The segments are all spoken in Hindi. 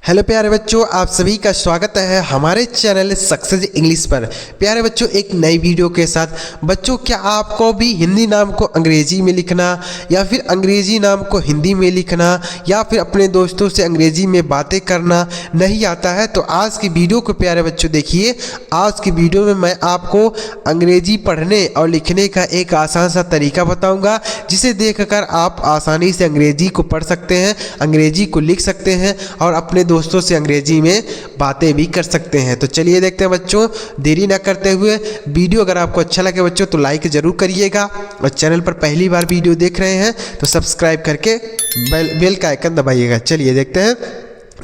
हेलो प्यारे बच्चों, आप सभी का स्वागत है हमारे चैनल सक्सेस इंग्लिश पर। प्यारे बच्चों, एक नई वीडियो के साथ। बच्चों, क्या आपको भी हिंदी नाम को अंग्रेजी में लिखना या फिर अंग्रेजी नाम को हिंदी में लिखना या फिर अपने दोस्तों से अंग्रेजी में बातें करना नहीं आता है? तो आज की वीडियो को प्यारे बच्चों देखिए। आज की वीडियो में मैं आपको अंग्रेजी पढ़ने और लिखने का एक आसान सा तरीका बताऊँगा, जिसे देखकर आप आसानी से अंग्रेजी को पढ़ सकते हैं, अंग्रेजी को लिख सकते हैं और अपने दोस्तों से अंग्रेजी में बातें भी कर सकते हैं। तो चलिए देखते हैं बच्चों, देरी ना करते हुए। वीडियो अगर आपको अच्छा लगे बच्चों तो लाइक जरूर करिएगा, और चैनल पर पहली बार वीडियो देख रहे हैं तो सब्सक्राइब करके बेल का आइकन दबाइएगा। चलिए देखते हैं।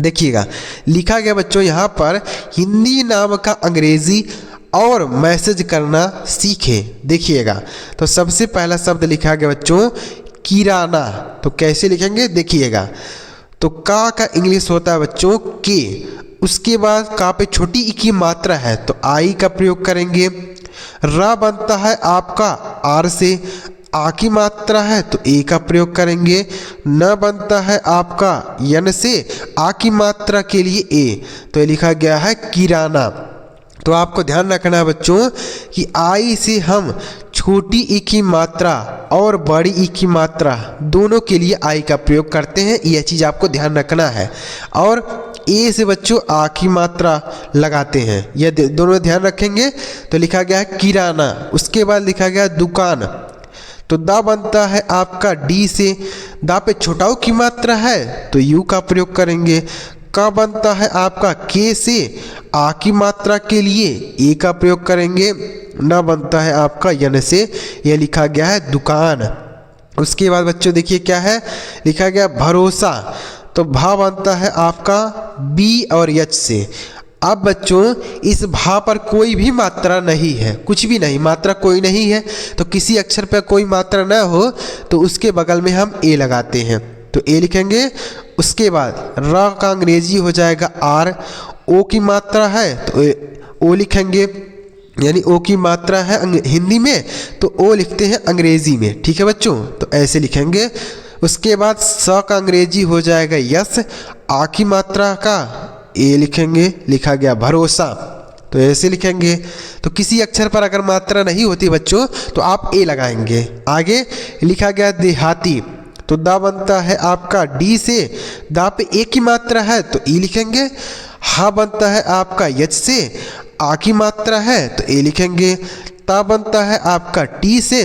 देखिएगा, लिखा गया बच्चों यहाँ पर, हिंदी नाम का अंग्रेजी और मैसेज करना सीखें। देखिएगा, तो सबसे पहला शब्द लिखा गया बच्चों किराना। तो कैसे लिखेंगे देखिएगा। तो का इंग्लिश होता है बच्चों के, उसके बाद का पे छोटी ई की मात्रा है तो आई का प्रयोग करेंगे। रा बनता है आपका आर से, आ की मात्रा है तो ए का प्रयोग करेंगे। न बनता है आपका यन से, आ की मात्रा के लिए ए, तो ये लिखा गया है किराना। तो आपको ध्यान रखना है बच्चों कि आई से हम छोटी ई की मात्रा और बड़ी ई की मात्रा दोनों के लिए आई का प्रयोग करते हैं, यह चीज़ आपको ध्यान रखना है। और ए से बच्चों आ की मात्रा लगाते हैं, यह दोनों ध्यान रखेंगे। तो लिखा गया है किराना। उसके बाद लिखा गया दुकान। तो दा बनता है आपका डी से, दा पे छोटाऊ की मात्रा है तो यू का प्रयोग करेंगे। का बनता है आपका के से, आ की मात्रा के लिए ए का प्रयोग करेंगे। न बनता है आपका यन से, यह लिखा गया है दुकान। उसके बाद बच्चों देखिए क्या है, लिखा गया भरोसा। तो भा बनता है आपका बी और एच से। अब बच्चों इस भा पर कोई भी मात्रा नहीं है, कुछ भी नहीं, मात्रा कोई नहीं है। तो किसी अक्षर पर कोई मात्रा न हो तो उसके बगल में हम ए लगाते हैं, तो ए लिखेंगे। उसके बाद रा का अंग्रेजी हो जाएगा आर, ओ की मात्रा है तो ओ लिखेंगे, यानी ओ की मात्रा है हिंदी में तो ओ लिखते हैं अंग्रेजी में। ठीक है बच्चों, तो ऐसे लिखेंगे। उसके बाद स का अंग्रेजी हो जाएगा यस, आ की मात्रा का ए लिखेंगे, लिखा गया भरोसा, तो ऐसे लिखेंगे। तो किसी अक्षर पर अगर मात्रा नहीं होती बच्चों तो आप ए लगाएंगे। आगे लिखा गया देहाती। तो दा बनता है आपका डी से, दा पे ए की मात्रा है तो ई लिखेंगे। हा बनता है आपका यच से, आ की मात्रा है तो ए लिखेंगे। ता बनता है आपका टी से,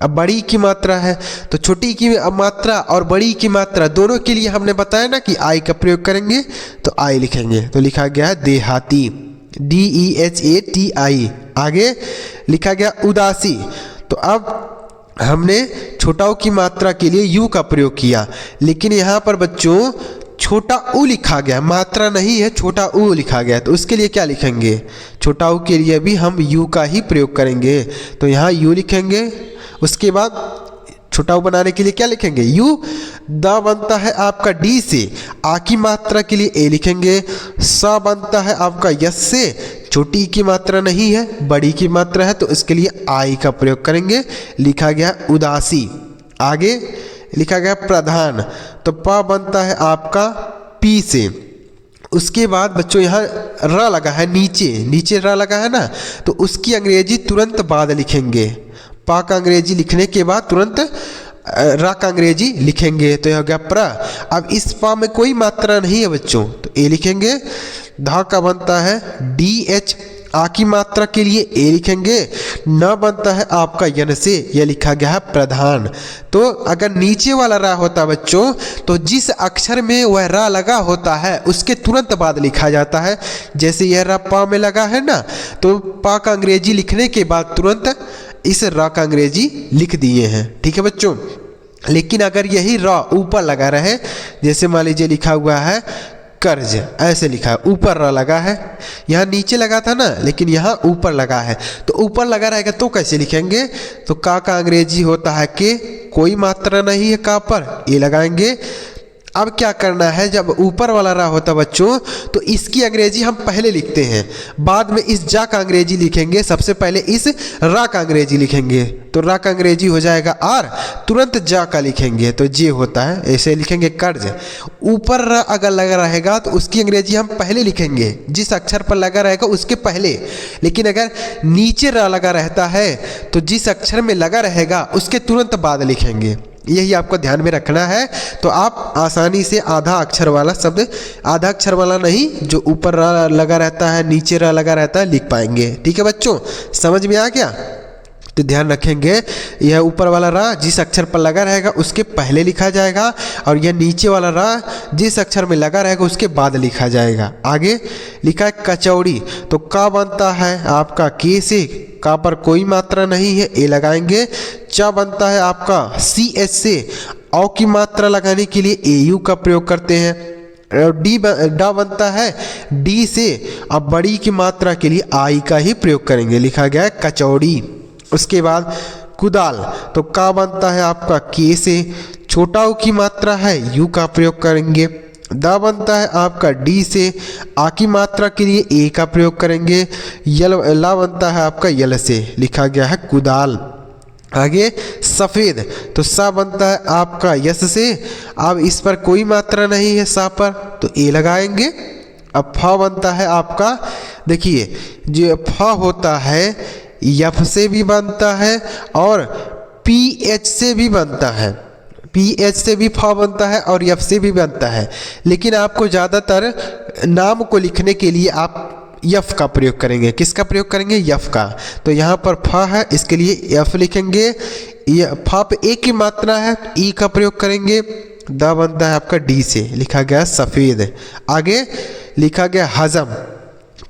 अब बड़ी की मात्रा है तो छोटी की मात्रा और बड़ी की मात्रा दोनों के लिए हमने बताया ना कि आई का प्रयोग करेंगे, तो आई लिखेंगे। तो लिखा गया है देहाती, DEHATI। आगे लिखा गया उदासी। तो अब हमने छोटाऊ की मात्रा के लिए यू का प्रयोग किया, लेकिन यहाँ पर बच्चों छोटा ऊ लिखा गया, मात्रा नहीं है, छोटा ऊ लिखा गया। तो उसके लिए क्या लिखेंगे, छोटा ऊ के लिए भी हम यू का ही प्रयोग करेंगे, तो यहाँ यू लिखेंगे। उसके बाद छोटा ऊ बनाने के लिए क्या लिखेंगे, यू। दा बनता है आपका डी से, आ की मात्रा के लिए ए लिखेंगे। सा बनता है आपका यस से, छोटी की मात्रा नहीं है, बड़ी की मात्रा है, तो इसके लिए आई का प्रयोग करेंगे, लिखा गया उदासी। आगे लिखा गया प्रधान। तो पा बनता है आपका पी से। उसके बाद बच्चों यहाँ र लगा है नीचे, नीचे र लगा है ना, तो उसकी अंग्रेजी तुरंत बाद लिखेंगे। पा का अंग्रेजी लिखने के बाद तुरंत रा का अंग्रेजी लिखेंगे, तो यह हो गया प्र। अब इस पा में कोई मात्रा नहीं है बच्चों, तो ए लिखेंगे। धा का बनता है DH, आ की मात्रा के लिए ए लिखेंगे। न बनता है आपका यन से, यह लिखा गया है प्रधान। तो अगर नीचे वाला रा होता बच्चों तो जिस अक्षर में वह रा लगा होता है उसके तुरंत बाद लिखा जाता है। जैसे यह रा पा में लगा है ना, तो पा का अंग्रेजी लिखने के बाद तुरंत इस रा का अंग्रेजी लिख दिए हैं। ठीक है बच्चों, लेकिन अगर यही रा ऊपर लगा रहे, जैसे मान लीजिए लिखा हुआ है कर्ज, ऐसे लिखा है, ऊपर र लगा है, यहाँ नीचे लगा था ना, लेकिन यहाँ ऊपर लगा है, तो ऊपर लगा रहेगा तो कैसे लिखेंगे। तो का अंग्रेजी होता है के, कोई मात्रा नहीं है का पर, ए लगाएंगे। अब क्या करना है, जब ऊपर वाला रा होता बच्चों तो इसकी अंग्रेजी हम पहले लिखते हैं, बाद में इस जा का अंग्रेजी लिखेंगे, सबसे पहले इस रा का अंग्रेजी लिखेंगे, तो रा का अंग्रेजी हो जाएगा आर, तुरंत जा का लिखेंगे तो जे होता है, ऐसे लिखेंगे कर्ज। ऊपर रा अगर लगा रहेगा तो उसकी अंग्रेजी हम पहले लिखेंगे, जिस अक्षर पर लगा रहेगा उसके पहले, लेकिन अगर नीचे रा लगा रहता है तो जिस अक्षर में लगा रहेगा उसके तुरंत बाद लिखेंगे। यही आपको ध्यान में रखना है, तो आप आसानी से आधा अक्षर वाला शब्द, आधा अक्षर वाला नहीं, जो ऊपर रा लगा रहता है नीचे रा लगा रहता है, लिख पाएंगे। ठीक है बच्चों, समझ में आ गया? तो ध्यान रखेंगे, यह ऊपर वाला रा जिस अक्षर पर लगा रहेगा उसके पहले लिखा जाएगा, और यह नीचे वाला रा जिस अक्षर में लगा रहेगा उसके बाद लिखा जाएगा। आगे लिखा है कचौड़ी, तो का बनता है आपका के से, का पर कोई मात्रा नहीं है, ए लगाएंगे। चा बनता है आपका सी एच से, औ की मात्रा लगाने के लिए ए यू का प्रयोग करते हैं। डी डा बनता है डी से, अब बड़ी की मात्रा के लिए आई का ही प्रयोग करेंगे, लिखा गया है कचौड़ी। उसके बाद कुदाल, तो का बनता है आपका के से, छोटा ऊ की मात्रा है यू का प्रयोग करेंगे। दा बनता है आपका डी से, आ की मात्रा के लिए ए का प्रयोग करेंगे। ला बनता है आपका यल से, लिखा गया है कुदाल। आगे सफ़ेद, तो सा बनता है आपका यस से, अब इस पर कोई मात्रा नहीं है सा पर, तो ए लगाएंगे। अब फा बनता है आपका, देखिए जो फा होता है यफ से भी बनता है और पी एच से भी बनता है, पी एच से भी फा बनता है और यफ से भी बनता है, लेकिन आपको ज़्यादातर नाम को लिखने के लिए आप यफ का प्रयोग करेंगे। किसका प्रयोग करेंगे? यफ का। तो यहाँ पर फा है, इसके लिए यफ लिखेंगे। ये फा पे ए की मात्रा है, ई का प्रयोग करेंगे। दा बनता है आपका डी से, लिखा गया सफ़ेद। आगे लिखा गया हजम,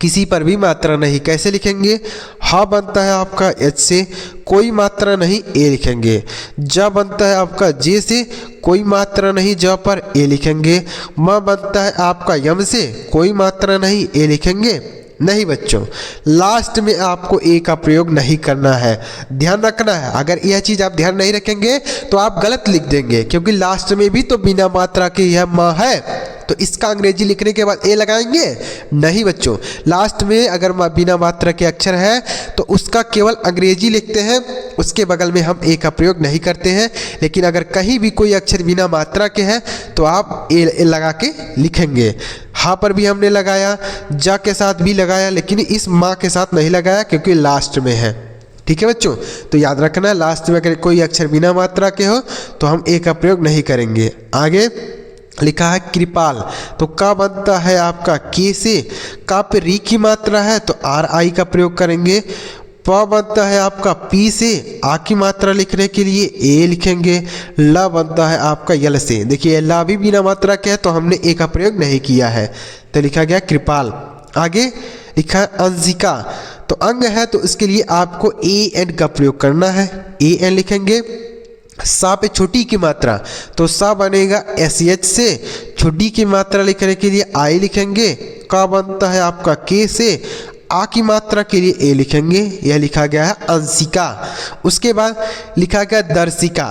किसी पर भी मात्रा नहीं, कैसे लिखेंगे? हा बनता है आपका एच से, कोई मात्रा नहीं, ए लिखेंगे। जा बनता है आपका जे से, कोई मात्रा नहीं, जा पर ए लिखेंगे। म बनता है आपका यम से, कोई मात्रा नहीं, ए लिखेंगे। नहीं बच्चों, लास्ट में आपको ए का प्रयोग नहीं करना है, ध्यान रखना है। अगर यह चीज़ आप ध्यान नहीं रखेंगे तो आप गलत लिख देंगे, क्योंकि लास्ट में भी तो बिना मात्रा के यह माँ है, तो इसका अंग्रेजी लिखने के बाद ए लगाएंगे? नहीं बच्चों, लास्ट में अगर बिना मात्रा के अक्षर है तो उसका केवल अंग्रेजी लिखते हैं, उसके बगल में हम ए का प्रयोग नहीं करते हैं। लेकिन अगर कहीं भी कोई अक्षर बिना मात्रा के है तो आप ए लगा के लिखेंगे। हा पर भी हमने लगाया, जा के साथ भी लगाया, लेकिन इस माँ के साथ नहीं लगाया क्योंकि लास्ट में है। ठीक है बच्चों, तो याद रखना, लास्ट में अगर कोई अक्षर बिना मात्रा के हो तो हम ए का प्रयोग नहीं करेंगे। आगे लिखा है कृपाल, तो का बनता है आपका के से, का पे री की मात्रा है तो आर आई का प्रयोग करेंगे। प बनता है आपका पी से, आ की मात्रा लिखने के लिए ए लिखेंगे। ला बनता है आपका यल से, देखिए ला भी बिना मात्रा के है तो हमने ए का प्रयोग नहीं किया है, तो लिखा गया कृपाल। आगे लिखा है अंशिका, तो अंग है तो इसके लिए आपको ए एन का प्रयोग करना है, ए एन लिखेंगे। सा पे छोटी की मात्रा, तो सा बनेगा एस एच से, छोटी की मात्रा लिखने के लिए आई लिखेंगे। का बनता है आपका के से, आ की मात्रा के लिए ए लिखेंगे, यह लिखा गया है अंशिका। उसके बाद लिखा गया दर्शिका,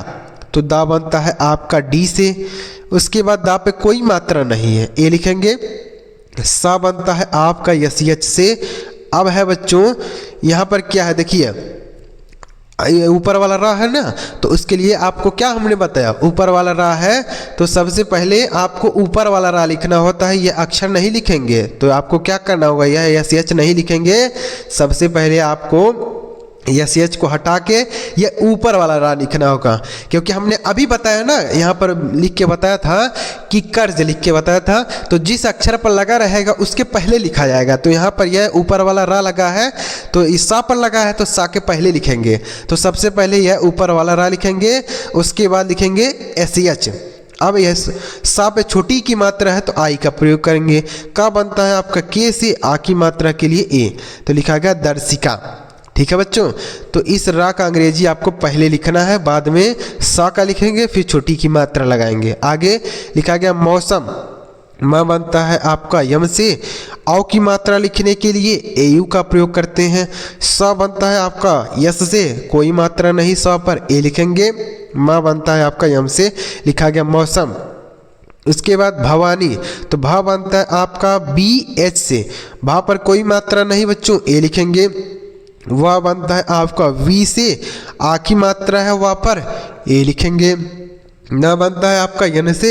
तो दा बनता है आपका डी से, उसके बाद दा पे कोई मात्रा नहीं है, ए लिखेंगे। सा बनता है आपका यस एच से। अब है बच्चों यहाँ पर क्या है, देखिए ऊपर वाला रा है ना, तो उसके लिए आपको क्या हमने बताया, ऊपर वाला रा है तो सबसे पहले आपको ऊपर वाला रा लिखना होता है, ये अक्षर नहीं लिखेंगे। तो आपको क्या करना होगा, यह एस एच नहीं लिखेंगे, सबसे पहले आपको एस एच को हटा के ये ऊपर वाला रा लिखना होगा, क्योंकि हमने अभी बताया ना, यहाँ पर लिख के बताया था कि कर्ज लिख के बताया था, तो जिस अक्षर पर लगा रहेगा उसके पहले लिखा जाएगा। तो यहाँ पर यह ऊपर वाला रा लगा है तो इस सा पर लगा है तो सा के पहले लिखेंगे, तो सबसे पहले यह ऊपर वाला रा लिखेंगे, उसके बाद लिखेंगे एस एच। अब यह सा पे छोटी की मात्रा है तो आई का प्रयोग करेंगे। का बनता है आपका के से, आ की मात्रा के लिए ए, तो लिखा गया दर्शिका। ठीक है बच्चों, तो इस रा का अंग्रेजी आपको पहले लिखना है, बाद में सा का लिखेंगे, फिर छोटी की मात्रा लगाएंगे। आगे लिखा गया मौसम, म बनता है आपका यम से, औ की मात्रा लिखने के लिए ए यू का प्रयोग करते हैं। स बनता है आपका यस से, कोई मात्रा नहीं, स पर ए लिखेंगे। म बनता है आपका यम से, लिखा गया मौसम। उसके बाद भवानी, तो भा बनता है आपका BH से, भा पर कोई मात्रा नहीं बच्चों, ए लिखेंगे। वह बनता है आपका V से, आ की मात्रा है वहाँ पर ए लिखेंगे। ना बनता है आपका यन से,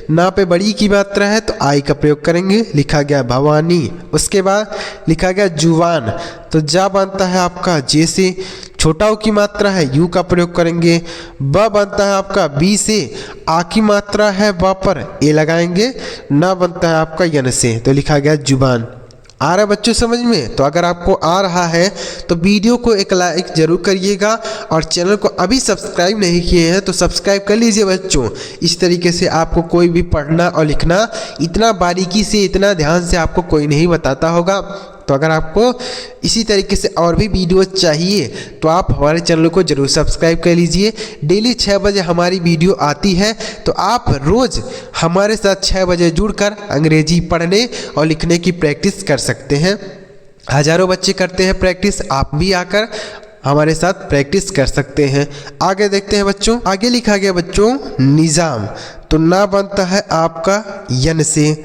ना पे बड़ी की मात्रा है तो आई का प्रयोग करेंगे, लिखा गया भवानी। उसके बाद लिखा गया जुवान, तो जा बनता है आपका जे से, छोटा ऊ की मात्रा है यू का प्रयोग करेंगे। ब बनता है आपका बी से, आ की मात्रा है ब पर ए लगाएंगे। ना बनता है आपका यन से, तो लिखा गया जुबान। आ रहा बच्चों समझ में? तो अगर आपको आ रहा है तो वीडियो को एक लाइक जरूर करिएगा और चैनल को अभी सब्सक्राइब नहीं किए हैं तो सब्सक्राइब कर लीजिए बच्चों। इस तरीके से आपको कोई भी पढ़ना और लिखना इतना बारीकी से, इतना ध्यान से आपको कोई नहीं बताता होगा। तो अगर आपको इसी तरीके से और भी वीडियो चाहिए तो आप हमारे चैनल को जरूर सब्सक्राइब कर लीजिए। डेली 6 बजे हमारी वीडियो आती है, तो आप रोज़ हमारे साथ 6 बजे जुड़कर अंग्रेजी पढ़ने और लिखने की प्रैक्टिस कर सकते हैं। हज़ारों बच्चे करते हैं प्रैक्टिस, आप भी आकर हमारे साथ प्रैक्टिस कर सकते हैं। आगे देखते हैं बच्चों, आगे लिखा गया बच्चों निज़ाम, तो ना बनता है आपका यन से,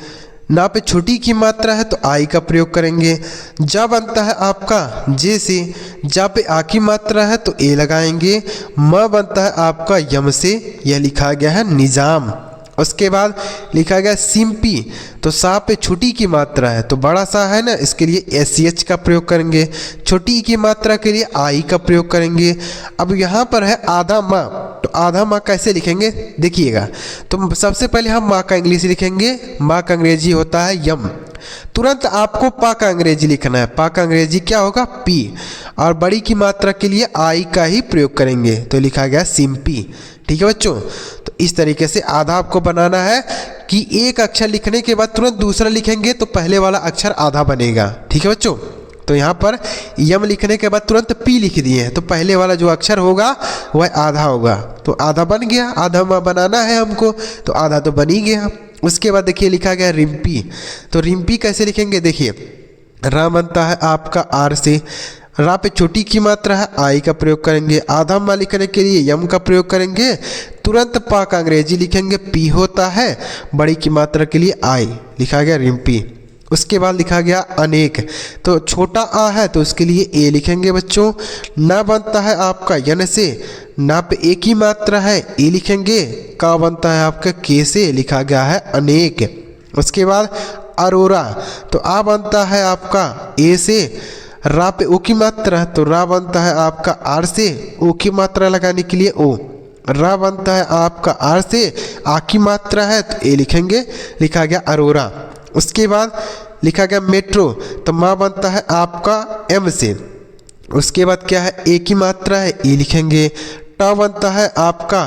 ना पे छोटी की मात्रा है तो आई का प्रयोग करेंगे। जा बनता है आपका जे से, जा पे आ की मात्रा है तो ए लगाएंगे। म बनता है आपका यम से, यह लिखा गया है निज़ाम। उसके बाद लिखा गया सिंपी, तो सा पे छोटी की मात्रा है तो बड़ा सा है ना, इसके लिए SH का प्रयोग करेंगे। छोटी की मात्रा के लिए आई का प्रयोग करेंगे। अब यहाँ पर है आधा माँ, तो आधा माँ कैसे लिखेंगे देखिएगा। तो सबसे पहले हम माँ का इंग्लिश लिखेंगे, माँ का अंग्रेजी होता है यम। तुरंत आपको पा का अंग्रेजी लिखना है, पा का अंग्रेजी क्या होगा पी, और बड़ी की मात्रा के लिए आई का ही प्रयोग करेंगे, तो लिखा गया सिंपी। ठीक है बच्चों, तो इस तरीके से आधा आपको बनाना है कि एक अक्षर लिखने के बाद तुरंत दूसरा लिखेंगे तो पहले वाला अक्षर आधा बनेगा। ठीक है बच्चों, तो यहाँ पर यम लिखने के बाद तुरंत पी लिख दिए हैं तो पहले वाला जो अक्षर होगा वह आधा होगा, तो आधा बन गया। आधा माँ बनाना है हमको, तो आधा तो बन ही गया। उसके बाद देखिए लिखा गया रिम्पी, तो रिम्पी कैसे लिखेंगे देखिए, रा बनता है आपका आर से, रा पे छोटी की मात्रा है आई का प्रयोग करेंगे। आधा माँ लिखने के लिए यम का प्रयोग करेंगे। तुरंत पा का अंग्रेजी लिखेंगे, पी होता है, बड़ी की मात्रा के लिए आई, लिखा गया रिम्पी। उसके बाद लिखा गया अनेक, तो छोटा आ है तो उसके लिए ए लिखेंगे बच्चों। ना बनता है आपका यन से, ना पे एक ही मात्रा है ए लिखेंगे। का बनता है आपका के से, लिखा गया है अनेक। उसके बाद अरोरा, तो आ बनता है आपका ए से, रा पे ओ की मात्रा है तो रा बनता है आपका आर से, ओ की मात्रा लगाने के लिए ओ। रा बनता है आपका आर से, आ की मात्रा है तो ए लिखेंगे, लिखा गया अरोरा। उसके बाद लिखा गया मेट्रो, तो माँ बनता है आपका एम से। उसके बाद क्या है, ए की मात्रा है ए लिखेंगे। टा बनता है आपका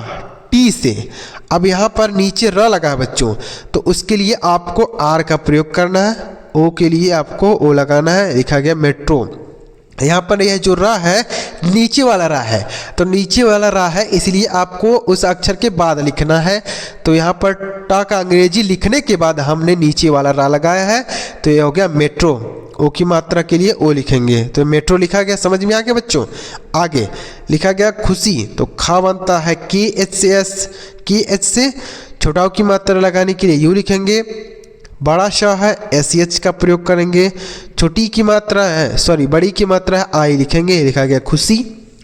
टी से। अब यहाँ पर नीचे र लगा है बच्चों, तो उसके लिए आपको आर का प्रयोग करना है, ओ के लिए आपको ओ लगाना है, लिखा गया मेट्रो। यहाँ पर यह जो रा है नीचे वाला रा है, तो नीचे वाला रा है इसलिए आपको उस अक्षर के बाद लिखना है। तो यहाँ पर टा का अंग्रेजी लिखने के बाद हमने नीचे वाला रा लगाया है, तो यह हो गया मेट्रो। ओ की मात्रा के लिए ओ लिखेंगे, तो मेट्रो लिखा गया। समझ में आ गया बच्चों? आगे लिखा गया खुशी, तो खा बनता है के एच से एस, के एच से छोटा की मात्रा लगाने के लिए यू लिखेंगे। बड़ा शाह है SH का प्रयोग करेंगे। छोटी की मात्रा है बड़ी की मात्रा है आई लिखेंगे, लिखा गया खुशी।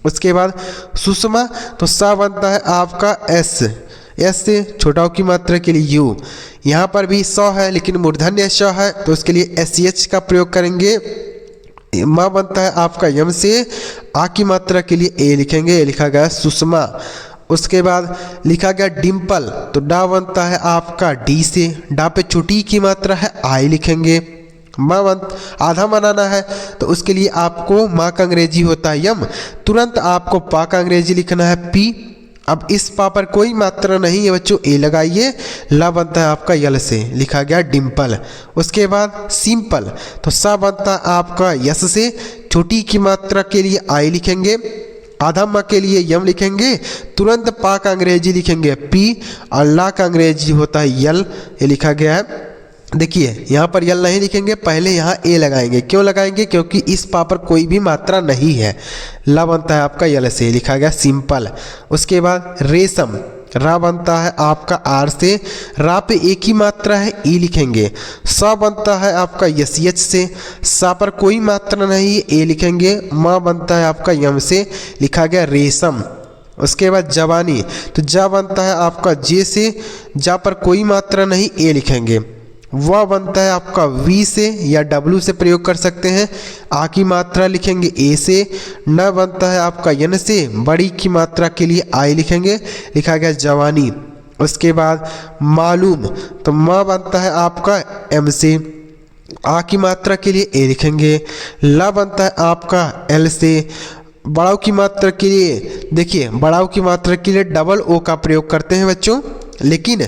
उसके बाद सुषमा, तो सा बनता है आपका एस से छोटा की मात्रा के लिए यू। यहाँ पर भी स है लेकिन मूर्धन्य श है तो उसके लिए SH का प्रयोग करेंगे। माँ बनता है आपका यम से, आ की मात्रा के लिए ए लिखेंगे, लिखा गया सुषमा। उसके बाद लिखा गया डिम्पल, तो डा बनता है आपका डी से, डा पे छोटी की मात्रा है आई लिखेंगे। माँ आधा बनाना है तो उसके लिए आपको माँ का अंग्रेजी होता है यम, तुरंत आपको पा का अंग्रेजी लिखना है पी। अब इस पा पर कोई मात्रा नहीं है बच्चों, ए लगाइए। ला बनता है आपका यल से, लिखा गया डिम्पल। उसके बाद सिंपल, तो सा बनता है आपका यस से, छोटी की मात्रा के लिए आई लिखेंगे। आधा माँ के लिए यम लिखेंगे, तुरंत पा का अंग्रेजी लिखेंगे पी, और ला का अंग्रेजी होता है यल, ये लिखा गया है। देखिए यहाँ पर यल नहीं लिखेंगे, पहले यहाँ ए लगाएंगे। क्यों लगाएंगे? क्योंकि इस पा पर कोई भी मात्रा नहीं है। ला बनता है आपका यल से, लिखा गया सिंपल। उसके बाद रेशम, रा बनता है आपका आर से, रा पे एक ही मात्रा है ई लिखेंगे। सा बनता है आपका यच से, सा पर कोई मात्रा नहीं है ए लिखेंगे। मा बनता है आपका यम से, लिखा गया रेशम। उसके बाद जवानी, तो जा बनता है आपका जे से, जा पर कोई मात्रा नहीं ए लिखेंगे। वह बनता है आपका वी से या डब्ल्यू से प्रयोग कर सकते हैं, आ की मात्रा लिखेंगे ए से। न बनता है आपका यन से, बड़ी की मात्रा के लिए आई लिखेंगे, लिखा गया जवानी। उसके बाद मालूम, तो माँ बनता है आपका एम से, आ की मात्रा के लिए ए लिखेंगे। ला बनता है आपका एल से, बड़ाऊ की मात्रा के लिए देखिए बड़ाऊ की मात्रा के लिए डबल ओ का प्रयोग करते हैं बच्चों, लेकिन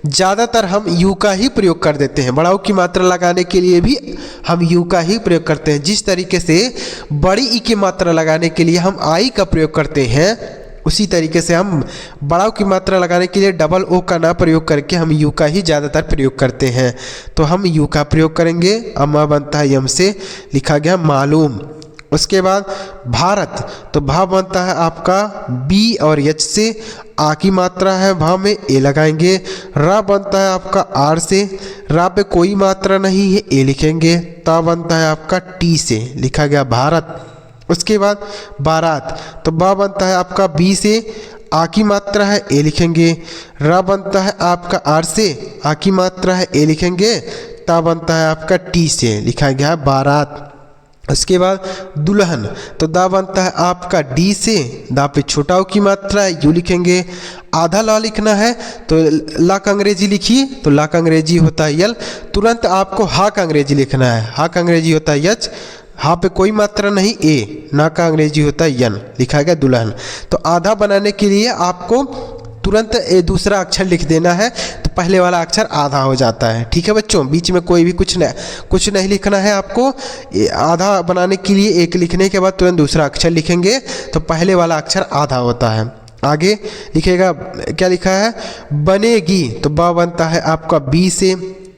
ज़्यादातर हम यू का ही प्रयोग कर देते हैं। बड़ाऊ की मात्रा लगाने के लिए भी हम यू का ही प्रयोग करते हैं। जिस तरीके से बड़ी ई की मात्रा लगाने के लिए हम आई का प्रयोग करते हैं, उसी तरीके से हम बड़ाऊ की मात्रा लगाने के लिए डबल ओ का ना प्रयोग करके हम यू का ही ज़्यादातर प्रयोग करते हैं। तो हम यू का प्रयोग करेंगे। अम्मा बनता है यम से, लिखा गया मालूम। उसके बाद भारत, तो भा बनता है आपका बी और एच से, आ की मात्रा है भा में ए लगाएंगे। रा बनता है आपका आर से, रा पे कोई मात्रा नहीं है ए लिखेंगे। ता बनता है आपका टी से, लिखा गया भारत। उसके बाद बारात, तो बा बनता है आपका बी से, आ की मात्रा है ए लिखेंगे। रा बनता है आपका आर से, आ की मात्रा है ए लिखेंगे। ता बनता है आपका टी से, लिखा गया है बारात। उसके बाद दुल्हन, तो दा बनता है आपका डी से, दा पे छोटा की मात्रा है यू लिखेंगे। आधा ला लिखना है तो ला का अंग्रेजी लिखिए, तो ला का अंग्रेजी होता है यल। तुरंत आपको हा का अंग्रेजी लिखना है, हा का अंग्रेजी होता है यच, हा पे कोई मात्रा नहीं ए, ना का अंग्रेजी होता है यन, लिखा गया दुल्हन। तो आधा बनाने के लिए आपको तुरंत दूसरा अक्षर लिख देना है, तो पहले वाला अक्षर आधा हो जाता है। ठीक है बच्चों, बीच में कोई भी कुछ नहीं लिखना है आपको। आधा बनाने के लिए एक लिखने के बाद तुरंत दूसरा अक्षर लिखेंगे, तो पहले वाला अक्षर आधा होता है। आगे लिखेगा, क्या लिखा है, बनेगी, तो बा बनता है आपका बी से,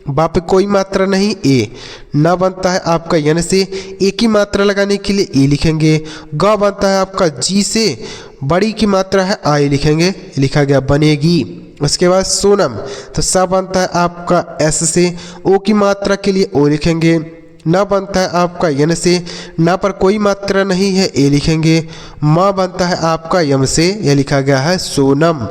बा पे कोई मात्रा नहीं ए। ना बनता है आपका यन से, ए की मात्रा लगाने के लिए ए लिखेंगे। ग बनता है आपका जी से, बड़ी की मात्रा है आई लिखेंगे, लिखा गया बनेगी। उसके बाद सोनम, तो सा बनता है आपका एस से, ओ की मात्रा के लिए ओ लिखेंगे। ना बनता है आपका यन से, ना पर कोई मात्रा नहीं है ए लिखेंगे। माँ बनता है आपका यम से, यह लिखा गया है सोनम।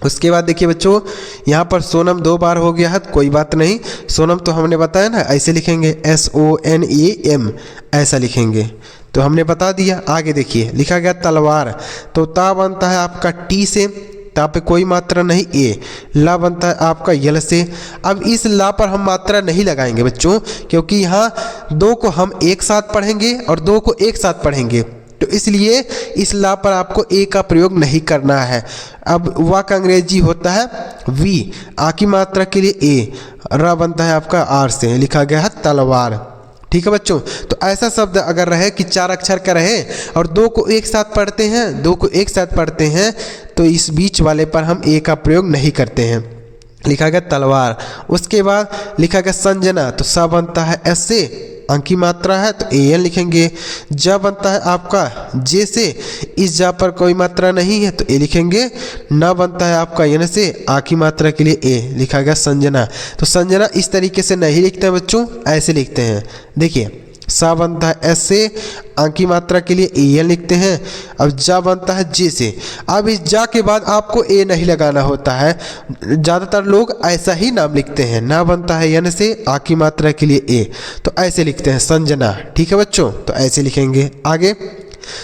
उसके बाद देखिए बच्चों, यहाँ पर सोनम 2 बार हो गया है, तो कोई बात नहीं। सोनम तो हमने बताया ना, ऐसे लिखेंगे SONAM, ऐसा लिखेंगे, तो हमने बता दिया। आगे देखिए लिखा गया तलवार, तो ता बनता है आपका टी से, ता पे कोई मात्रा नहीं ए। ला बनता है आपका यल से। अब इस ला पर हम मात्रा नहीं लगाएंगे बच्चों, क्योंकि यहाँ 2 को हम एक साथ पढ़ेंगे और 2 को एक साथ पढ़ेंगे, तो इसलिए इस ला पर आपको ए का प्रयोग नहीं करना है। अब वा का अंग्रेजी होता है वी, आ की मात्रा के लिए ए, रा बनता है आपका आर से, लिखा गया है तलवार। ठीक है बच्चों, तो ऐसा शब्द अगर रहे कि 4 अक्षर का रहे और 2 को एक साथ पढ़ते हैं, 2 को एक साथ पढ़ते हैं, तो इस बीच वाले पर हम ए का प्रयोग नहीं करते हैं, लिखा गया तलवार। उसके बाद लिखा गया संजना, तो सा बनता है एस से, अंक की मात्रा है तो AN लिखेंगे। जा बनता है आपका जे से, इस जा पर कोई मात्रा नहीं है तो ए लिखेंगे। ना बनता है आपका यन से, आ की मात्रा के लिए ए, लिखा गया संजना। तो संजना इस तरीके से नहीं लिखते हैं बच्चों, ऐसे लिखते हैं। देखिए सा बनता है एस से, अंक की मात्रा के लिए AN लिखते हैं। अब जा बनता है जे से, अब इस जा के बाद आपको ए नहीं लगाना होता है, ज़्यादातर लोग ऐसा ही नाम लिखते हैं। ना बनता है यन से, आ की मात्रा के लिए ए, तो ऐसे लिखते हैं संजना। ठीक है बच्चों, तो ऐसे लिखेंगे। आगे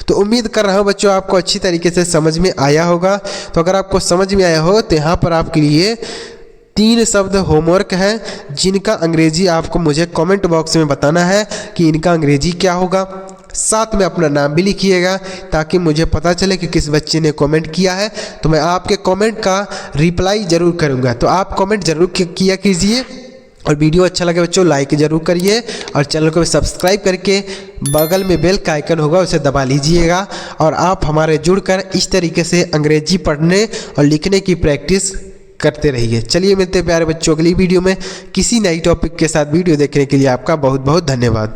तो उम्मीद कर रहा हूँ बच्चों आपको अच्छी तरीके से समझ में आया होगा। तो अगर आपको समझ में आया हो तो यहाँ पर आपके लिए 3 शब्द होमवर्क है, जिनका अंग्रेजी आपको मुझे कमेंट बॉक्स में बताना है कि इनका अंग्रेजी क्या होगा। साथ में अपना नाम भी लिखिएगा, ताकि मुझे पता चले कि किस बच्चे ने कमेंट किया है, तो मैं आपके कमेंट का रिप्लाई ज़रूर करूँगा। तो आप कमेंट ज़रूर किया कीजिए, और वीडियो अच्छा लगे बच्चों लाइक ज़रूर करिए, और चैनल को सब्सक्राइब करके बगल में बेल का आइकन होगा उसे दबा लीजिएगा। और आप हमारे जुड़कर इस तरीके से अंग्रेजी पढ़ने और लिखने की प्रैक्टिस करते रहिए। चलिए मिलते हैं प्यारे बच्चों अगली वीडियो में किसी नई टॉपिक के साथ। वीडियो देखने के लिए आपका बहुत बहुत धन्यवाद।